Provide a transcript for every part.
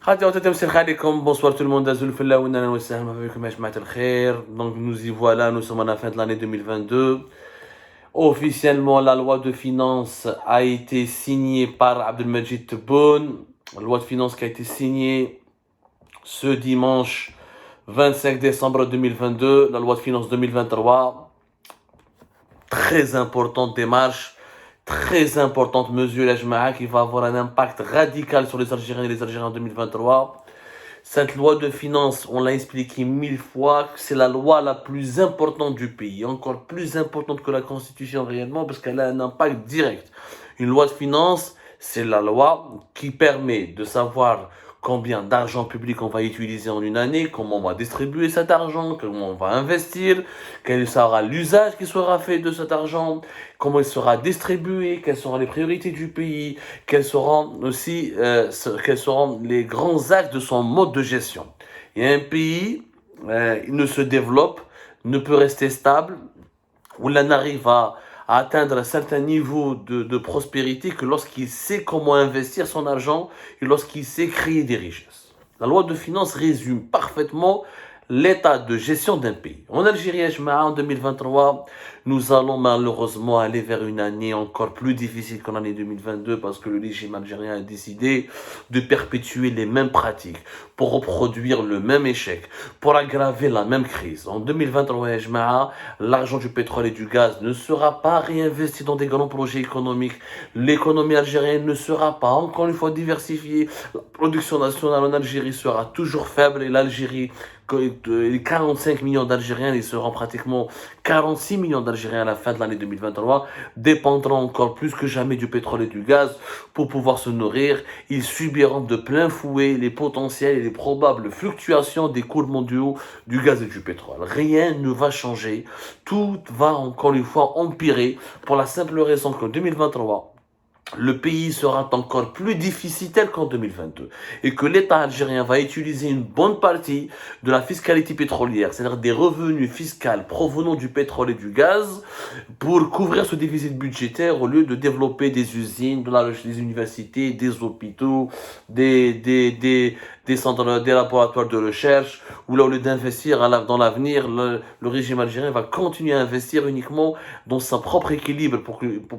Bonsoir tout le monde. Donc nous y voilà, nous sommes à la fin de l'année 2022. Officiellement, la loi de finances a été signée par Abdelmajid Tebboune. La loi de finances qui a été signée ce dimanche 25 décembre 2022. La loi de finances 2023. Très importante démarche, très importante mesure, qui va avoir un impact radical sur les Algériens et les Algériens en 2023. Cette loi de finances, on l'a expliqué 1000 fois, c'est la loi la plus importante du pays, encore plus importante que la Constitution réellement, parce qu'elle a un impact direct. Une loi de finances, c'est la loi qui permet de savoir combien d'argent public on va utiliser en une année, comment on va distribuer cet argent, comment on va investir, quel sera l'usage qui sera fait de cet argent, comment il sera distribué, quelles seront les priorités du pays, quels seront aussi quels seront les grands axes de son mode de gestion. Et un pays, il ne se développe, ne peut rester stable, ou l'on arrive à atteindre un certain niveau de prospérité que lorsqu'il sait comment investir son argent et lorsqu'il sait créer des richesses. La loi de finances résume parfaitement l'état de gestion d'un pays. En Algérie, en 2023, nous allons malheureusement aller vers une année encore plus difficile qu'en l'année 2022 parce que le régime algérien a décidé de perpétuer les mêmes pratiques pour reproduire le même échec, pour aggraver la même crise. En 2023, l'argent du pétrole et du gaz ne sera pas réinvesti dans des grands projets économiques. L'économie algérienne ne sera pas encore une fois diversifiée. La production nationale en Algérie sera toujours faible et l'Algérie, les 45 millions d'Algériens, ils seront pratiquement 46 millions d'Algériens à la fin de l'année 2023, dépendront encore plus que jamais du pétrole et du gaz pour pouvoir se nourrir. Ils subiront de plein fouet les potentiels et les probables fluctuations des cours mondiaux du gaz et du pétrole. Rien ne va changer. Tout va encore une fois empirer pour la simple raison qu'en 2023, le pays sera encore plus déficitaire qu'en 2022 et que l'État algérien va utiliser une bonne partie de la fiscalité pétrolière, c'est-à-dire des revenus fiscaux provenant du pétrole et du gaz, pour couvrir ce déficit budgétaire au lieu de développer des usines, des universités, des hôpitaux, des centres, des laboratoires de recherche, où là, au lieu d'investir dans l'avenir, le régime algérien va continuer à investir uniquement dans son propre équilibre,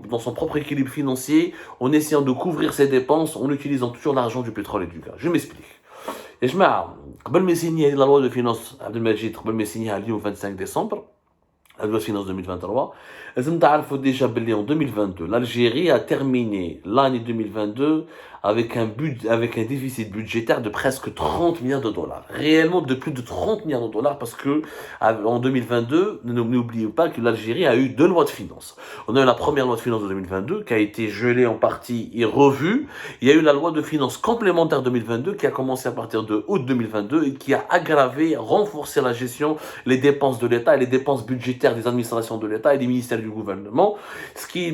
dans son propre équilibre financier, en essayant de couvrir ses dépenses en utilisant toujours l'argent du pétrole et du gaz. Je m'explique. Et je قبل ما يسيني la loi de finances عبد المجيد قبل ما يسينيها اليوم 25 décembre, la loi de finances 2023, لازم تعرفوا déjà باللي en 2022 l'Algérie a terminé l'année 2022 avec un déficit budgétaire de presque 30 milliards de dollars. Réellement de plus de 30 milliards de dollars parce que en 2022, n'oubliez pas que l'Algérie a eu deux lois de finances. On a eu la première loi de finances de 2022 qui a été gelée en partie et revue. Il y a eu la loi de finances complémentaire 2022 qui a commencé à partir de août 2022 et qui a aggravé, renforcé la gestion, les dépenses de l'État et les dépenses budgétaires des administrations de l'État et des ministères du gouvernement. Ce qui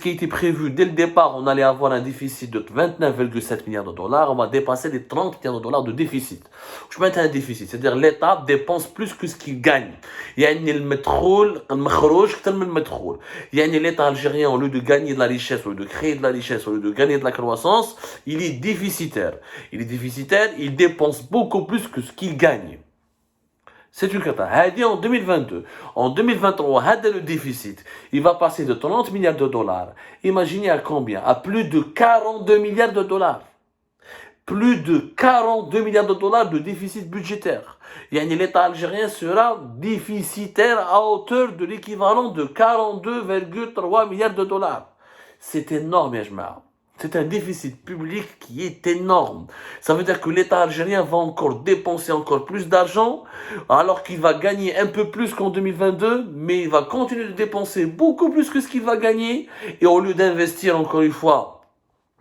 était prévu dès le départ, on allait avoir un déficit de 29,7 milliards de dollars, on va dépasser les 30 milliards de dollars de déficit. Je mets un déficit, c'est-à-dire l'État dépense plus que ce qu'il gagne. يعني المدخول المخروج أكثر من المدخول. يعني l'État algérien, au lieu de gagner de la richesse, au lieu de créer de la richesse, au lieu de gagner de la croissance, il est déficitaire. Il est déficitaire, il dépense beaucoup plus que ce qu'il gagne. C'est une catastrophe. En 2022. En 2023, le déficit, il va passer de 30 milliards de dollars. Imaginez à combien? À plus de 42 milliards de dollars. Plus de 42 milliards de dollars de déficit budgétaire. L'État algérien sera déficitaire à hauteur de l'équivalent de 42,3 milliards de dollars. C'est énorme, Yajma. C'est un déficit public qui est énorme. Ça veut dire que l'État algérien va encore dépenser encore plus d'argent, alors qu'il va gagner un peu plus qu'en 2022, mais il va continuer de dépenser beaucoup plus que ce qu'il va gagner, et au lieu d'investir encore une fois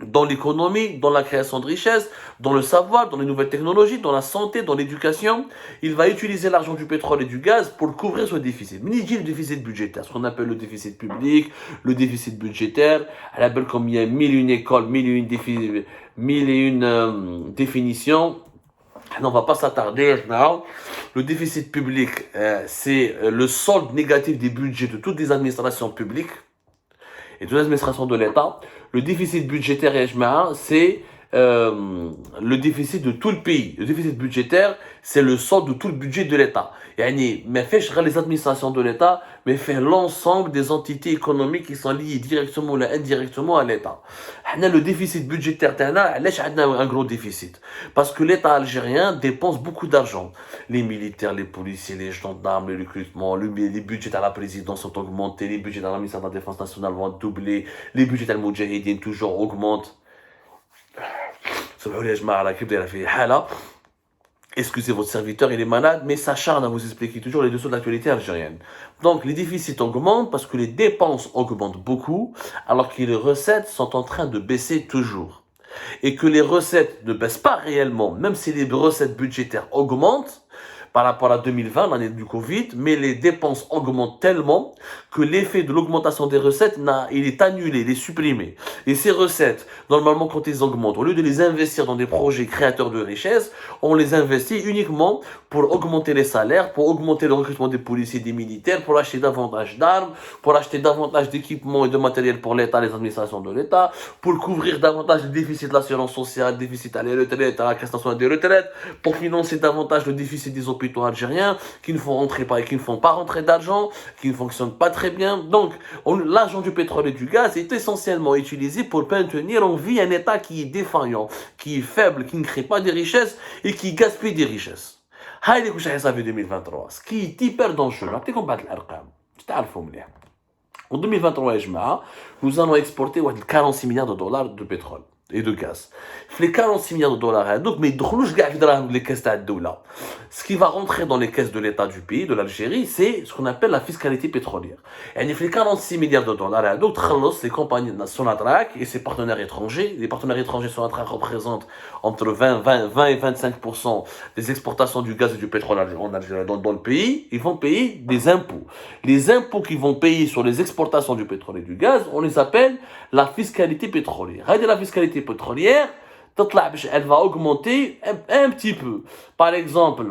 dans l'économie, dans la création de richesses, dans le savoir, dans les nouvelles technologies, dans la santé, dans l'éducation, il va utiliser l'argent du pétrole et du gaz pour couvrir ce déficit. Mais il dit le déficit budgétaire, ce qu'on appelle le déficit public, le déficit budgétaire, elle appelle comme il y a mille et une écoles, mille et une définitions. On va pas s'attarder. Le déficit public, c'est le solde négatif des budgets de toutes les administrations publiques et de l'administration de l'État. Le déficit budgétaire, c'est le déficit de tout le pays. Le déficit budgétaire, c'est le solde de tout le budget de l'État. Yani, mais fait les administrations de l'État, mais fait l'ensemble des entités économiques qui sont liées directement ou indirectement à l'État. Le déficit budgétaire, un gros déficit. Parce que l'État algérien dépense beaucoup d'argent. Les militaires, les policiers, les gendarmes, le recrutement, les budgets à la présidence ont augmenté, les budgets à la ministère de la Défense nationale vont doubler, les budgets à Moudjahidine toujours augmentent. Excusez votre serviteur, il est malade, mais s'acharne à vous expliquer toujours les dessous de l'actualité algérienne. Donc, les déficits augmentent parce que les dépenses augmentent beaucoup, alors que les recettes sont en train de baisser toujours. Et que les recettes ne baissent pas réellement, même si les recettes budgétaires augmentent, par rapport à 2020, l'année du Covid, mais les dépenses augmentent tellement que l'effet de l'augmentation des recettes, il est annulé, il est supprimé. Et ces recettes, normalement, quand ils augmentent, au lieu de les investir dans des projets créateurs de richesse, on les investit uniquement pour augmenter les salaires, pour augmenter le recrutement des policiers et des militaires, pour acheter davantage d'armes, pour acheter davantage d'équipements et de matériel pour l'État, les administrations de l'État, pour couvrir davantage le déficit de l'assurance sociale, le déficit à la retraite, à la caisse nationale des retraites, pour financer davantage le déficit des hôpitaux algériens qui ne font pas rentrer d'argent, qui ne fonctionnent pas très bien. Donc, l'argent du pétrole et du gaz est essentiellement utilisé pour maintenir en vie un État qui est défaillant, qui est faible, qui ne crée pas de richesses et qui gaspille des richesses. هاي اللي حسابي 2023 ce qui est hyper dangereux. نعطيكم بعض الارقام تعرفوا مليح. En 2023 يا جماعه nous allons exporter 46 milliards de dollars de pétrole et de gaz. Les 46 milliards de dollars, donc, mais les caisses de la ce qui va rentrer dans les caisses de l'État du pays, de l'Algérie, c'est ce qu'on appelle la fiscalité pétrolière. Et les 46 milliards de dollars, donc, les compagnies de Sonatrach et ses partenaires étrangers. Les partenaires étrangers Sonatrach représentent entre 20 et 25% des exportations du gaz et du pétrole en Algérie dans le pays. Ils vont payer des impôts. Les impôts qu'ils vont payer sur les exportations du pétrole et du gaz, on les appelle la fiscalité pétrolière. La fiscalité pétrolière, elle va augmenter un petit peu. Par exemple,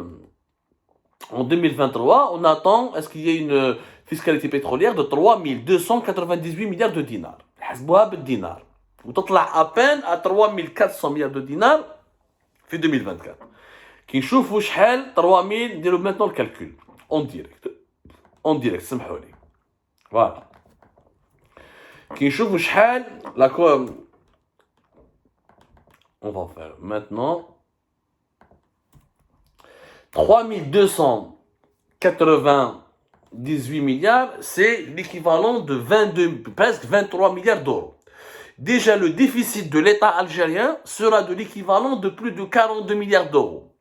en 2023, on attend est-ce qu'il y ait une fiscalité pétrolière de 3298 milliards de dinars. حسبوها بالدينار. وتطلع à peine à 3400 milliards de dinars في 2024. كي نشوفوا شحال 3000 نديروا maintenant le calcul en direct سمحوا لي. Voilà. كي نشوفوا شحال on va faire maintenant 3298 milliards, c'est l'équivalent de 22, presque 23 milliards d'euros. Déjà, le déficit de l'État algérien sera de l'équivalent de plus de 42 milliards d'euros.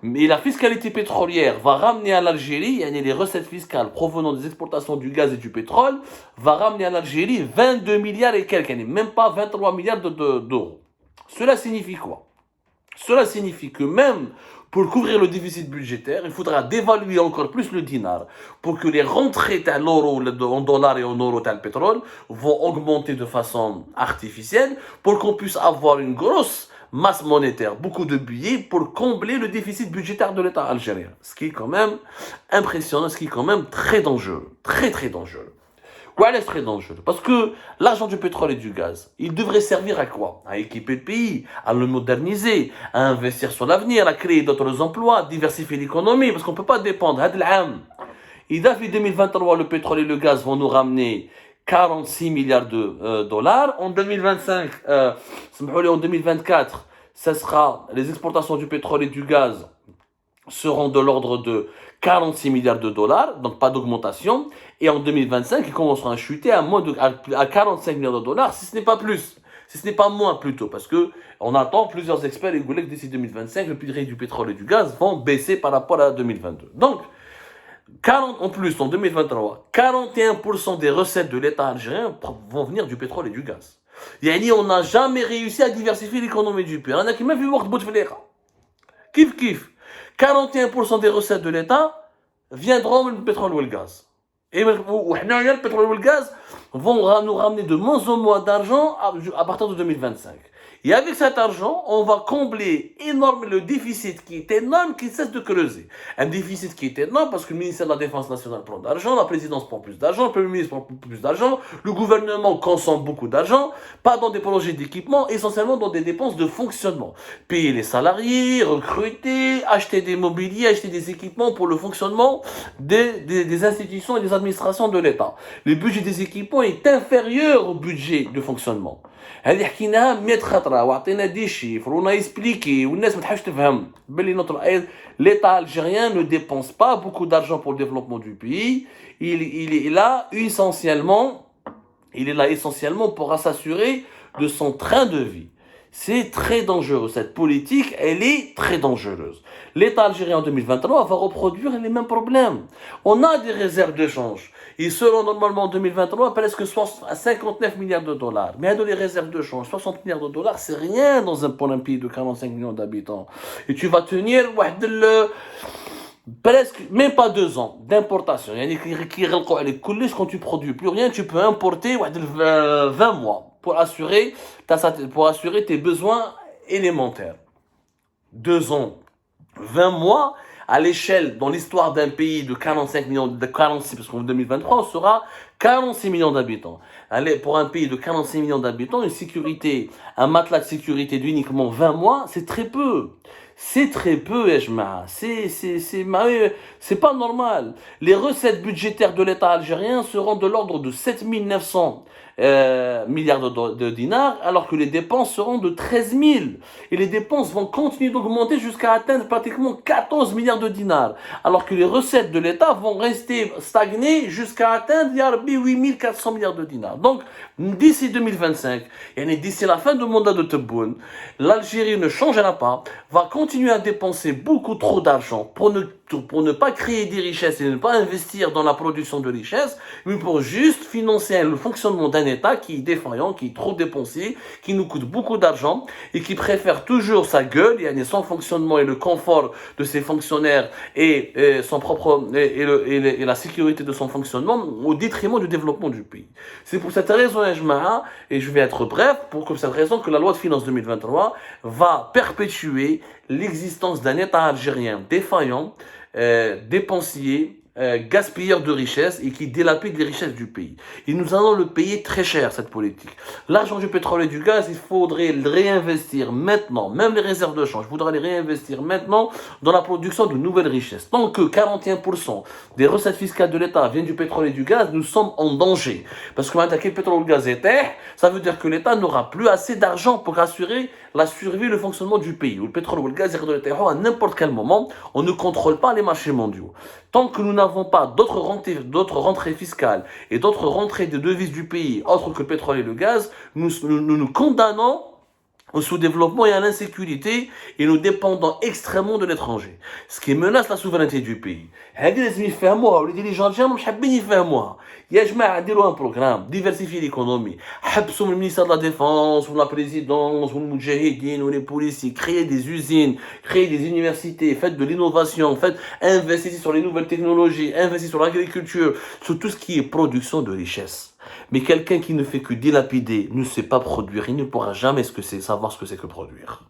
Mais la fiscalité pétrolière va ramener à l'Algérie, les recettes fiscales provenant des exportations du gaz et du pétrole, va ramener à l'Algérie 22 milliards et quelques, même pas 23 milliards d'euros. Cela signifie quoi? Cela signifie que même pour couvrir le déficit budgétaire, il faudra dévaluer encore plus le dinar pour que les rentrées de l'euro en dollars et en euros de pétrole vont augmenter de façon artificielle pour qu'on puisse avoir une grosse masse monétaire, beaucoup de billets pour combler le déficit budgétaire de l'État algérien. Ce qui est quand même impressionnant, ce qui est quand même très dangereux, très très dangereux. Ouais, c'est très dangereux. Parce que l'argent du pétrole et du gaz, il devrait servir à quoi? À équiper le pays, à le moderniser, à investir sur l'avenir, à créer d'autres emplois, à diversifier l'économie, parce qu'on ne peut pas dépendre. Et depuis 2023, le pétrole et le gaz vont nous ramener 46 milliards de dollars. En 2025, en 2024, ça sera les exportations du pétrole et du gaz seront de l'ordre de 46 milliards de dollars, donc pas d'augmentation. Et en 2025, ils commenceront à chuter à 45 milliards de dollars, si ce n'est pas plus. Si ce n'est pas moins plutôt, parce que on attend plusieurs experts et que d'ici 2025, le prix du pétrole et du gaz vont baisser par rapport à 2022. Donc, 40 en plus en 2023, 41% des recettes de l'État algérien vont venir du pétrole et du gaz. On n'a jamais réussi à diversifier l'économie du pays. On a qui même vu voir de Kif kif. 41% des recettes de l'État viendront du pétrole ou le gaz. Et le pétrole ou le gaz vont nous ramener de moins en moins d'argent à partir de 2025. Et avec cet argent, on va combler le déficit qui est énorme, qui cesse de creuser. Un déficit qui est énorme parce que le ministère de la Défense nationale prend d'argent, la présidence prend plus d'argent, le Premier ministre prend plus d'argent, le gouvernement consomme beaucoup d'argent, pas dans des projets d'équipement, essentiellement dans des dépenses de fonctionnement. Payer les salariés, recruter, acheter des mobiliers, acheter des équipements pour le fonctionnement des institutions et des administrations de l'État. Le budget des équipements est inférieur au budget de fonctionnement. هذه حكيناها 100 خطره وعطينا دي شيفر ونا اكسبليكي والناس ما تحبش تفهم باللي l'État algérien ne dépense pas beaucoup d'argent pour le développement du pays. Il est là essentiellement pour s'assurer de son train de vie. C'est très dangereux. Cette politique, elle est très dangereuse. L'État algérien en 2023 va reproduire les mêmes problèmes. On a des réserves de change. Ils seront normalement en 2023 presque 59 milliards de dollars. Mais les réserves de change, 60 milliards de dollars, c'est rien pour un pays de 45 millions d'habitants. Et tu vas tenir presque, même pas 2 ans d'importation. Quand tu produis plus rien, tu peux importer 20 mois pour assurer tes besoins élémentaires. 2 ans, 20 mois, à l'échelle, dans l'histoire d'un pays de 45 millions, de 46, parce qu'en 2023, on sera 46 millions d'habitants. Allez, pour un pays de 46 millions d'habitants, un matelas de sécurité d'uniquement 20 mois, c'est très peu. C'est très peu, Ejma. C'est pas normal. Les recettes budgétaires de l'État algérien seront de l'ordre de 7 900 milliards de dinars, alors que les dépenses seront de 13 000. Et les dépenses vont continuer d'augmenter jusqu'à atteindre pratiquement 14 milliards de dinars, alors que les recettes de l'État vont rester stagnées jusqu'à atteindre 8 400 milliards de dinars. Donc, d'ici 2025, et d'ici la fin du mandat de Tebboune, l'Algérie ne changera pas, va continuer à dépenser beaucoup trop d'argent pour ne pas créer des richesses et ne pas investir dans la production de richesses, mais pour juste financer le fonctionnement d'un État qui est défaillant, qui est trop dépensé, qui nous coûte beaucoup d'argent et qui préfère toujours sa gueule, son fonctionnement et le confort de ses fonctionnaires et la sécurité de son fonctionnement au détriment du développement du pays. C'est pour cette raison, et je vais être bref, pour cette raison que la loi de finances 2023 va perpétuer l'existence d'un État algérien défaillant, dépensier, gaspilleur de richesses et qui dilapide les richesses du pays. Et nous allons le payer très cher, cette politique. L'argent du pétrole et du gaz, il faudrait le réinvestir maintenant, même les réserves de change, il faudra les réinvestir maintenant dans la production de nouvelles richesses. Tant que 41% des recettes fiscales de l'État viennent du pétrole et du gaz, nous sommes en danger. Parce que maintenant que le pétrole et le gaz étaient, ça veut dire que l'État n'aura plus assez d'argent pour assurer la survie et le fonctionnement du pays. Où le pétrole ou le gaz est de l'État à n'importe quel moment, on ne contrôle pas les marchés mondiaux. Tant que nous n'avons pas d'autres rentrées fiscales et d'autres rentrées de devises du pays, autres que le pétrole et le gaz, nous condamnons au sous-développement et à l'insécurité et nous dépendons extrêmement de l'étranger. Ce qui menace la souveraineté du pays. Les dirigeants algériens مش حابين يفهموها. يا جماعة ديروا un programme, diversifier l'économie. حبسوا le ministère de la Défense ou la présidence ou le Moudjahidine ou les policiers, créer des usines, créer des universités, faites de l'innovation, investissez sur les nouvelles technologies, investissez sur l'agriculture, sur tout ce qui est production de richesse. Mais quelqu'un qui ne fait que dilapider, ne sait pas produire, il ne pourra jamais savoir ce que c'est que produire.